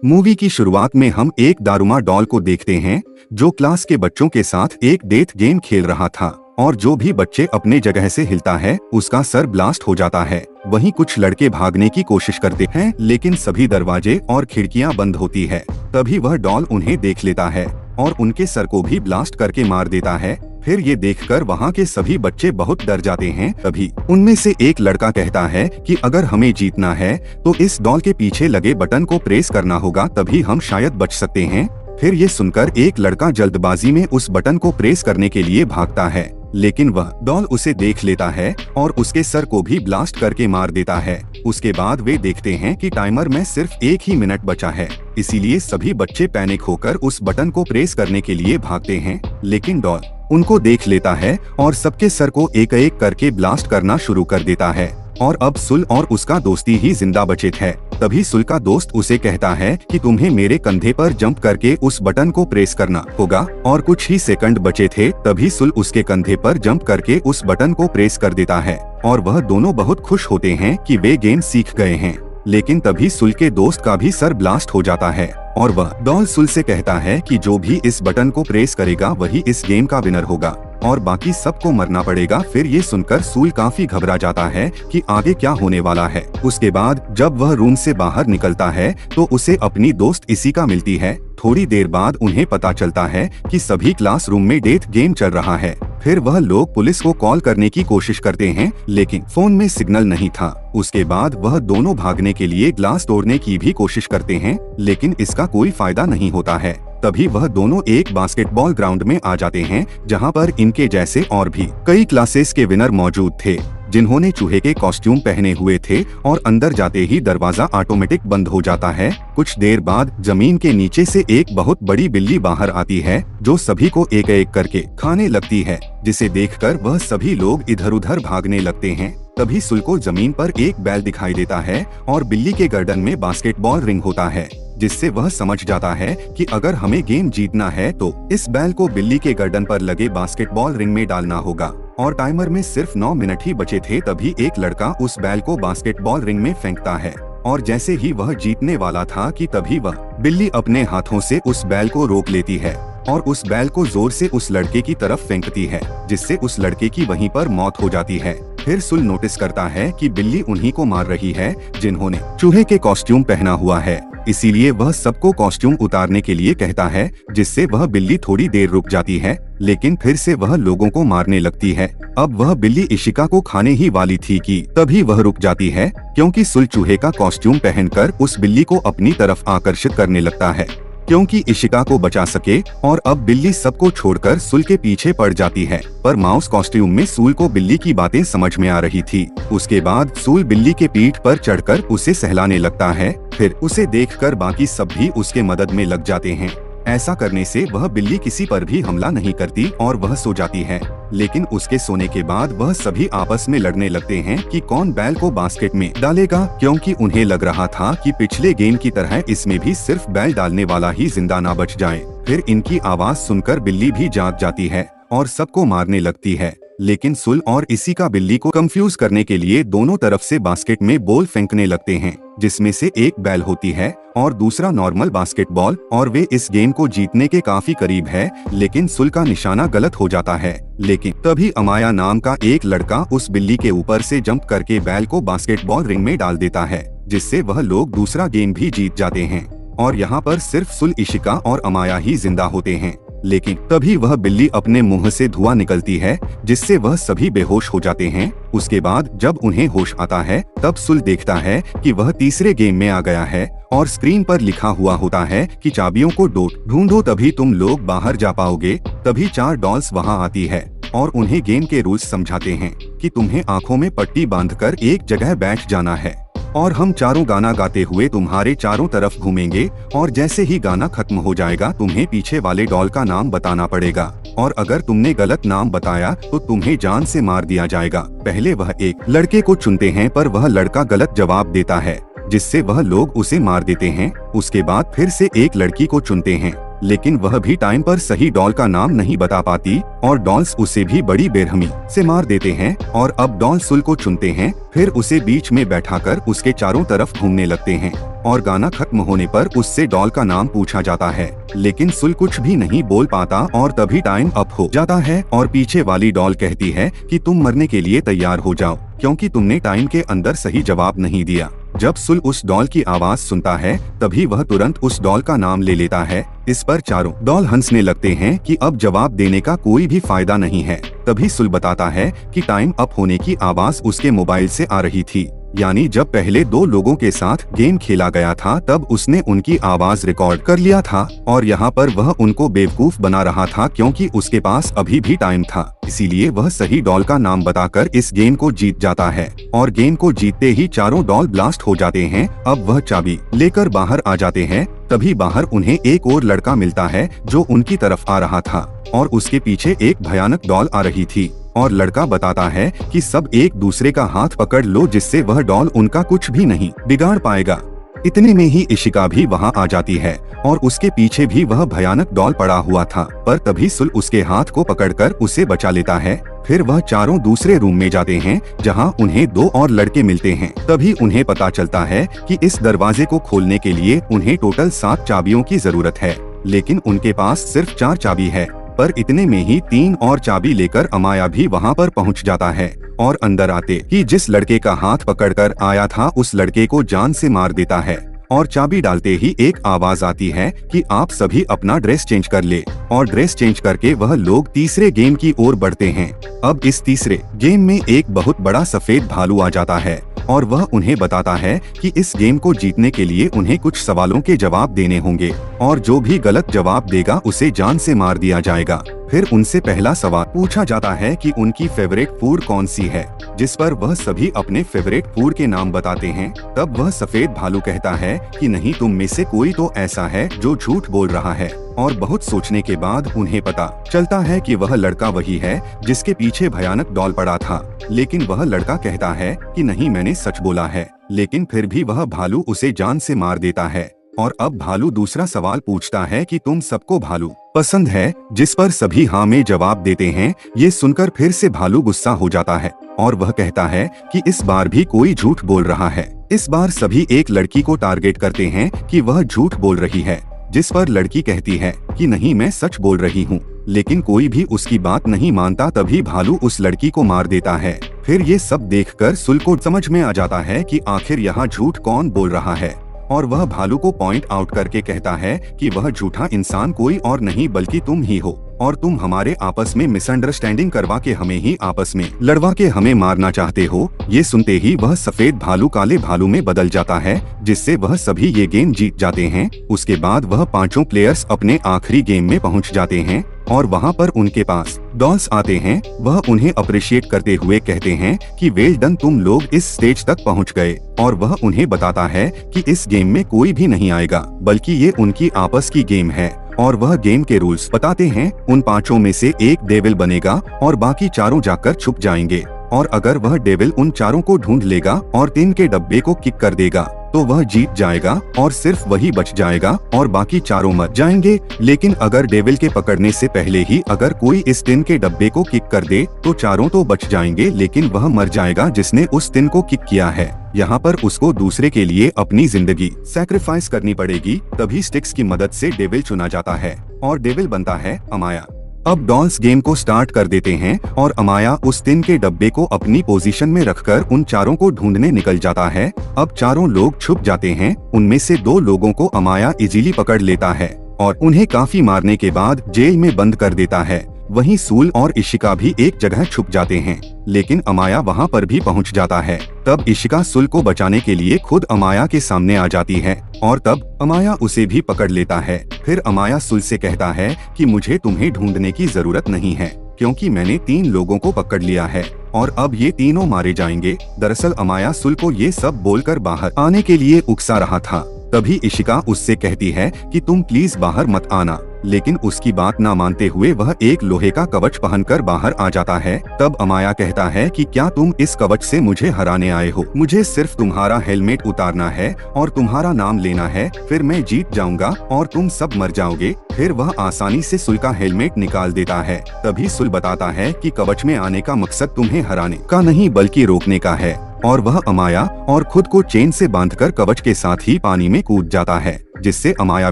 Movie की शुरुआत में हम एक दारूमा डॉल को देखते हैं जो क्लास के बच्चों के साथ एक डेथ गेम खेल रहा था और जो भी बच्चे अपने जगह से हिलता है उसका सर ब्लास्ट हो जाता है। वहीं कुछ लड़के भागने की कोशिश करते हैं लेकिन सभी दरवाजे और खिड़कियां बंद होती है। तभी वह डॉल उन्हें देख लेता है और उनके सर को भी ब्लास्ट करके मार देता है। फिर ये देखकर वहाँ के सभी बच्चे बहुत डर जाते हैं। तभी उनमें से एक लड़का कहता है कि अगर हमें जीतना है तो इस डॉल के पीछे लगे बटन को प्रेस करना होगा, तभी हम शायद बच सकते हैं। फिर ये सुनकर एक लड़का जल्दबाजी में उस बटन को प्रेस करने के लिए भागता है, लेकिन वह डॉल उसे देख लेता है और उसके सर को भी ब्लास्ट करके मार देता है। उसके बाद वे देखते हैं कि टाइमर में सिर्फ 1 ही मिनट बचा है, इसीलिए सभी बच्चे पैनिक होकर उस बटन को प्रेस करने के लिए भागते हैं, लेकिन डॉल उनको देख लेता है और सबके सर को एक एक करके ब्लास्ट करना शुरू कर देता है। और अब सुल और उसका दोस्ती ही जिंदा बचे थे। तभी सुल का दोस्त उसे कहता है कि तुम्हें मेरे कंधे पर जंप करके उस बटन को प्रेस करना होगा, और कुछ ही सेकंड बचे थे। तभी सुल उसके कंधे पर जंप करके उस बटन को प्रेस कर देता है और वह दोनों बहुत खुश होते हैं कि वे गेम सीख गए हैं। लेकिन तभी सुल के दोस्त का भी सर ब्लास्ट हो जाता है और वह डॉल सुल से कहता है कि जो भी इस बटन को प्रेस करेगा वही इस गेम का विनर होगा और बाकी सबको मरना पड़ेगा। फिर ये सुनकर सुल काफी घबरा जाता है कि आगे क्या होने वाला है। उसके बाद जब वह रूम से बाहर निकलता है तो उसे अपनी दोस्त इशिका मिलती है। थोड़ी देर बाद उन्हें पता चलता है कि सभी क्लासरूम में डेथ गेम चल रहा है। फिर वह लोग पुलिस को कॉल करने की कोशिश करते हैं लेकिन फोन में सिग्नल नहीं था। उसके बाद वह दोनों भागने के लिए ग्लास तोड़ने की भी कोशिश करते हैं लेकिन इसका कोई फायदा नहीं होता है। तभी वह दोनों एक बास्केटबॉल ग्राउंड में आ जाते हैं जहां पर इनके जैसे और भी कई क्लासेस के विनर मौजूद थे जिन्होंने चूहे के कॉस्ट्यूम पहने हुए थे, और अंदर जाते ही दरवाजा ऑटोमेटिक बंद हो जाता है। कुछ देर बाद जमीन के नीचे से एक बहुत बड़ी बिल्ली बाहर आती है जो सभी को एक एक करके खाने लगती है, जिसे देखकर वह सभी लोग इधर उधर भागने लगते हैं। तभी सुल को जमीन पर एक बैल दिखाई देता है और बिल्ली के गर्दन में बास्केटबॉल रिंग होता है, जिससे वह समझ जाता है कि अगर हमें गेम जीतना है तो इस बैल को बिल्ली के गर्दन पर लगे बास्केटबॉल रिंग में डालना होगा। और टाइमर में सिर्फ 9 मिनट ही बचे थे। तभी एक लड़का उस बैल को बास्केटबॉल रिंग में फेंकता है और जैसे ही वह जीतने वाला था कि तभी वह बिल्ली अपने हाथों से उस बैल को रोक लेती है और उस बैल को जोर से उस लड़के की तरफ फेंकती है, जिससे उस लड़के की वहीं पर मौत हो जाती है। फिर सुल नोटिस करता है कि बिल्ली उन्हीं को मार रही है जिन्होंने चूहे के कॉस्ट्यूम पहना हुआ है, इसीलिए वह सबको कॉस्ट्यूम उतारने के लिए कहता है, जिससे वह बिल्ली थोड़ी देर रुक जाती है लेकिन फिर से वह लोगों को मारने लगती है। अब वह बिल्ली इशिका को खाने ही वाली थी कि तभी वह रुक जाती है क्योंकि सुल चूहे का कॉस्ट्यूम पहनकर उस बिल्ली को अपनी तरफ आकर्षित करने लगता है क्योंकि इशिका को बचा सके, और अब बिल्ली सबको छोड़कर सुल के पीछे पड़ जाती है। पर माउस कॉस्ट्यूम में सुल को बिल्ली की बातें समझ में आ रही थी। उसके बाद सुल बिल्ली के पीठ पर चढ़कर उसे सहलाने लगता है। फिर उसे देखकर बाकी सब भी उसके मदद में लग जाते हैं। ऐसा करने से वह बिल्ली किसी पर भी हमला नहीं करती और वह सो जाती है। लेकिन उसके सोने के बाद वह सभी आपस में लड़ने लगते हैं कि कौन बैल को बास्केट में डालेगा, क्योंकि उन्हें लग रहा था कि पिछले गेम की तरह इसमें भी सिर्फ बैल डालने वाला ही जिंदा ना बच जाए। फिर इनकी आवाज सुनकर बिल्ली भी जाग जाती है और सबको मारने लगती है, लेकिन सुल और इशिका बिल्ली को कंफ्यूज करने के लिए दोनों तरफ से बास्केट में बॉल फेंकने लगते हैं, जिसमें से एक बैल होती है और दूसरा नॉर्मल बास्केटबॉल, और वे इस गेम को जीतने के काफी करीब है। लेकिन सुल का निशाना गलत हो जाता है। लेकिन तभी अमाया नाम का एक लड़का उस बिल्ली के ऊपर से जंप करके बैल को बास्केटबॉल रिंग में डाल देता है, जिससे वह लोग दूसरा गेम भी जीत जाते हैं और यहाँ पर सिर्फ सुल, इशिका और अमाया ही जिंदा होते हैं। लेकिन तभी वह बिल्ली अपने मुंह से धुआं निकलती है, जिससे वह सभी बेहोश हो जाते हैं। उसके बाद जब उन्हें होश आता है तब सुल देखता है कि वह तीसरे गेम में आ गया है और स्क्रीन पर लिखा हुआ होता है कि चाबियों को ढूंढो तभी तुम लोग बाहर जा पाओगे। तभी 4 डॉल्स वहां आती है और उन्हें गेम के रूल्स समझाते हैं कि तुम्हें आंखों में पट्टी बांधकर एक जगह बैठ जाना है और हम चारों गाना गाते हुए तुम्हारे चारों तरफ घूमेंगे, और जैसे ही गाना खत्म हो जाएगा तुम्हें पीछे वाले डॉल का नाम बताना पड़ेगा, और अगर तुमने गलत नाम बताया तो तुम्हें जान से मार दिया जाएगा। पहले वह एक लड़के को चुनते हैं पर वह लड़का गलत जवाब देता है, जिससे वह लोग उसे मार देते हैं। उसके बाद फिर से एक लड़की को चुनते हैं लेकिन वह भी टाइम पर सही डॉल का नाम नहीं बता पाती और डॉल्स उसे भी बड़ी बेरहमी से मार देते हैं। और अब डॉल सुल को चुनते हैं, फिर उसे बीच में बैठाकर उसके चारों तरफ घूमने लगते हैं और गाना खत्म होने पर उससे डॉल का नाम पूछा जाता है, लेकिन सुल कुछ भी नहीं बोल पाता और तभी टाइम अप हो जाता है और पीछे वाली डॉल कहती है कि तुम मरने के लिए तैयार हो जाओ क्योंकि तुमने टाइम के अंदर सही जवाब नहीं दिया। जब सुल उस डॉल की आवाज सुनता है तभी वह तुरंत उस डॉल का नाम ले लेता है। इस पर चारों डॉल हंसने लगते हैं कि अब जवाब देने का कोई भी फायदा नहीं है। तभी सुल बताता है कि टाइम अप होने की आवाज उसके मोबाइल से आ रही थी, यानी जब पहले 2 लोगों के साथ गेम खेला गया था तब उसने उनकी आवाज रिकॉर्ड कर लिया था और यहाँ पर वह उनको बेवकूफ बना रहा था क्योंकि उसके पास अभी भी टाइम था। इसीलिए वह सही डॉल का नाम बताकर इस गेम को जीत जाता है और गेम को जीतते ही चारों डॉल ब्लास्ट हो जाते हैं। अब वह चाबी लेकर बाहर आ जाते हैं, तभी बाहर उन्हें एक और लड़का मिलता है जो उनकी तरफ आ रहा था और उसके पीछे एक भयानक डॉल आ रही थी और लड़का बताता है कि सब एक दूसरे का हाथ पकड़ लो जिससे वह डॉल उनका कुछ भी नहीं बिगाड़ पाएगा। इतने में ही इशिका भी वहां आ जाती है और उसके पीछे भी वह भयानक डॉल पड़ा हुआ था, पर तभी सुल उसके हाथ को पकड़कर उसे बचा लेता है। फिर वह चारों दूसरे रूम में जाते हैं जहां उन्हें 2 और लड़के मिलते हैं। तभी उन्हें पता चलता है कि इस दरवाजे को खोलने के लिए उन्हें टोटल 7 चाबियों की जरूरत है, लेकिन उनके पास सिर्फ 4 चाबी है। पर इतने में ही 3 और चाबी लेकर अमाया भी वहां पर पहुंच जाता है और अंदर आते ही जिस लड़के का हाथ पकड़कर आया था उस लड़के को जान से मार देता है और चाबी डालते ही एक आवाज आती है कि आप सभी अपना ड्रेस चेंज कर ले और ड्रेस चेंज करके वह लोग तीसरे गेम की ओर बढ़ते हैं। अब इस तीसरे गेम में एक बहुत बड़ा सफेद भालू आ जाता है और वह उन्हें बताता है कि इस गेम को जीतने के लिए उन्हें कुछ सवालों के जवाब देने होंगे और जो भी गलत जवाब देगा उसे जान से मार दिया जाएगा। फिर उनसे पहला सवाल पूछा जाता है कि उनकी फेवरेट फूड कौन सी है, जिस पर वह सभी अपने फेवरेट फूड के नाम बताते हैं। तब वह सफेद भालू कहता है कि नहीं, तुम में से कोई तो ऐसा है जो झूठ बोल रहा है। और बहुत सोचने के बाद उन्हें पता चलता है कि वह लड़का वही है जिसके पीछे भयानक डॉल पड़ा था, लेकिन वह लड़का कहता है कि नहीं, मैंने सच बोला है। लेकिन फिर भी वह भालू उसे जान से मार देता है। और अब भालू दूसरा सवाल पूछता है कि तुम सबको भालू पसंद है, जिस पर सभी हाँ में जवाब देते हैं। ये सुनकर फिर से भालू गुस्सा हो जाता है और वह कहता है कि इस बार भी कोई झूठ बोल रहा है। इस बार सभी एक लड़की को टारगेट करते हैं कि वह झूठ बोल रही है, जिस पर लड़की कहती है कि नहीं, मैं सच बोल रही हूँ। लेकिन कोई भी उसकी बात नहीं मानता। तभी भालू उस लड़की को मार देता है। फिर ये सब देखकर सुल को समझ में आ जाता है कि आखिर यहाँ झूठ कौन बोल रहा है और वह भालू को पॉइंट आउट करके कहता है कि वह झूठा इंसान कोई और नहीं बल्कि तुम ही हो और तुम हमारे आपस में मिसअंडरस्टैंडिंग करवा के हमें ही आपस में लड़वा के हमें मारना चाहते हो। ये सुनते ही वह सफेद भालू काले भालू में बदल जाता है, जिससे वह सभी ये गेम जीत जाते हैं। उसके बाद वह 5 प्लेयर्स अपने आखिरी गेम में पहुंच जाते हैं और वहां पर उनके पास डॉल्स आते हैं। वह उन्हें अप्रिशिएट करते हुए कहते हैं कि वेल डन, तुम लोग इस स्टेज तक पहुंच गए। और वह उन्हें बताता है कि इस गेम में कोई भी नहीं आएगा, बल्कि ये उनकी आपस की गेम है। और वह गेम के रूल्स बताते हैं। उन 5 में से एक डेविल बनेगा और बाकी 4 जाकर छुप जाएंगे, और अगर वह डेविल उन 4 को ढूंढ लेगा और 3 के डब्बे को किक कर देगा तो वह जीत जाएगा और सिर्फ वही बच जाएगा और बाकी 4 मर जाएंगे। लेकिन अगर डेविल के पकड़ने से पहले ही अगर कोई इस 3 के डब्बे को किक कर दे तो 4 तो बच जाएंगे, लेकिन वह मर जाएगा जिसने उस 3 को किक किया है। यहाँ पर उसको दूसरे के लिए अपनी जिंदगी सैक्रिफाइस करनी पड़ेगी। तभी स्टिक्स की मदद से डेविल चुना जाता है और डेविल बनता है अमाया। अब डॉल्स गेम को स्टार्ट कर देते हैं और अमाया उस 3 के डब्बे को अपनी पोजीशन में रखकर उन 4 को ढूंढने निकल जाता है। अब 4 लोग छुप जाते हैं। उनमें से 2 लोगों को अमाया इजीली पकड़ लेता है और उन्हें काफी मारने के बाद जेल में बंद कर देता है। वहीं सूल और इशिका भी एक जगह छुप जाते हैं, लेकिन अमाया वहां पर भी पहुंच जाता है। तब इशिका सुल को बचाने के लिए खुद अमाया के सामने आ जाती है और तब अमाया उसे भी पकड़ लेता है। फिर अमाया सुल से कहता है कि मुझे तुम्हें ढूंढने की जरूरत नहीं है, क्योंकि मैंने 3 लोगों को पकड़ लिया है और अब ये तीनों मारे जाएंगे। दरअसल अमाया सुल को ये सब बोलकर बाहर आने के लिए उकसा रहा था। तभी इशिका उससे कहती है कि तुम प्लीज बाहर मत आना, लेकिन उसकी बात ना मानते हुए वह एक लोहे का कवच पहनकर बाहर आ जाता है। तब अमाया कहता है कि क्या तुम इस कवच से मुझे हराने आए हो? मुझे सिर्फ तुम्हारा हेलमेट उतारना है और तुम्हारा नाम लेना है, फिर मैं जीत जाऊंगा और तुम सब मर जाओगे। फिर वह आसानी से सुल का हेलमेट निकाल देता है। तभी सुल बताता है कि कवच में आने का मकसद तुम्हें हराने का नहीं बल्कि रोकने का है, और वह अमाया और खुद को चेन से बांधकर कवच के साथ ही पानी में कूद जाता है, जिससे अमाया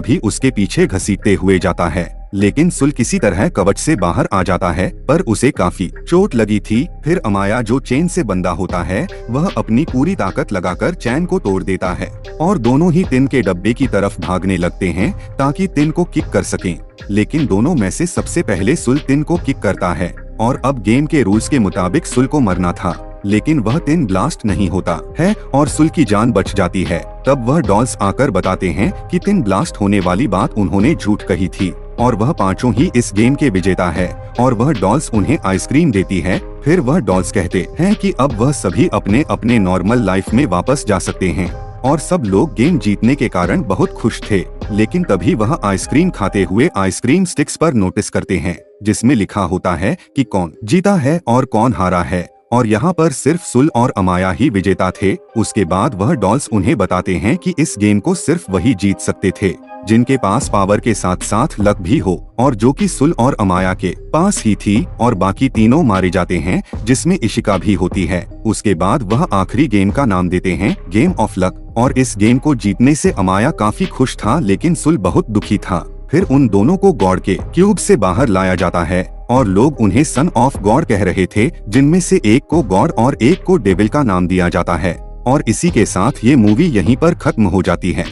भी उसके पीछे घसीटते हुए जाता है। लेकिन सुल किसी तरह कवच से बाहर आ जाता है, पर उसे काफी चोट लगी थी। फिर अमाया जो चेन से बंधा होता है वह अपनी पूरी ताकत लगाकर चैन को तोड़ देता है और दोनों ही टिन के डब्बे की तरफ भागने लगते हैं ताकि टिन को किक कर सकें। लेकिन दोनों में से सबसे पहले सुल टिन को किक करता है और अब गेम के रूल्स के मुताबिक सुल को मरना था, लेकिन वह टिन ब्लास्ट नहीं होता है और सुल की जान बच जाती है। तब वह डॉल्स आकर बताते हैं कि टिन ब्लास्ट होने वाली बात उन्होंने झूठ कही थी और वह पांचों ही इस गेम के विजेता है, और वह डॉल्स उन्हें आइसक्रीम देती है। फिर वह डॉल्स कहते हैं कि अब वह सभी अपने अपने नॉर्मल लाइफ में वापस जा सकते हैं और सब लोग गेम जीतने के कारण बहुत खुश थे। लेकिन तभी वह आइसक्रीम खाते हुए आइसक्रीम स्टिक्स पर नोटिस करते हैं जिसमें लिखा होता है कि कौन जीता है और कौन हारा है, और यहाँ पर सिर्फ सुल और अमाया ही विजेता थे। उसके बाद वह डॉल्स उन्हें बताते हैं कि इस गेम को सिर्फ वही जीत सकते थे जिनके पास पावर के साथ साथ लक भी हो, और जो कि सुल और अमाया के पास ही थी, और बाकी तीनों मारे जाते हैं जिसमें इशिका भी होती है। उसके बाद वह आखिरी गेम का नाम देते हैं गेम ऑफ लक, और इस गेम को जीतने से अमाया काफी खुश था लेकिन सुल बहुत दुखी था। फिर उन दोनों को गॉड के क्यूब से बाहर लाया जाता है और लोग उन्हें सन ऑफ गॉड कह रहे थे, जिनमें से एक को गॉड और एक को डेविल का नाम दिया जाता है। और इसी के साथ ये मूवी यहीं पर खत्म हो जाती है।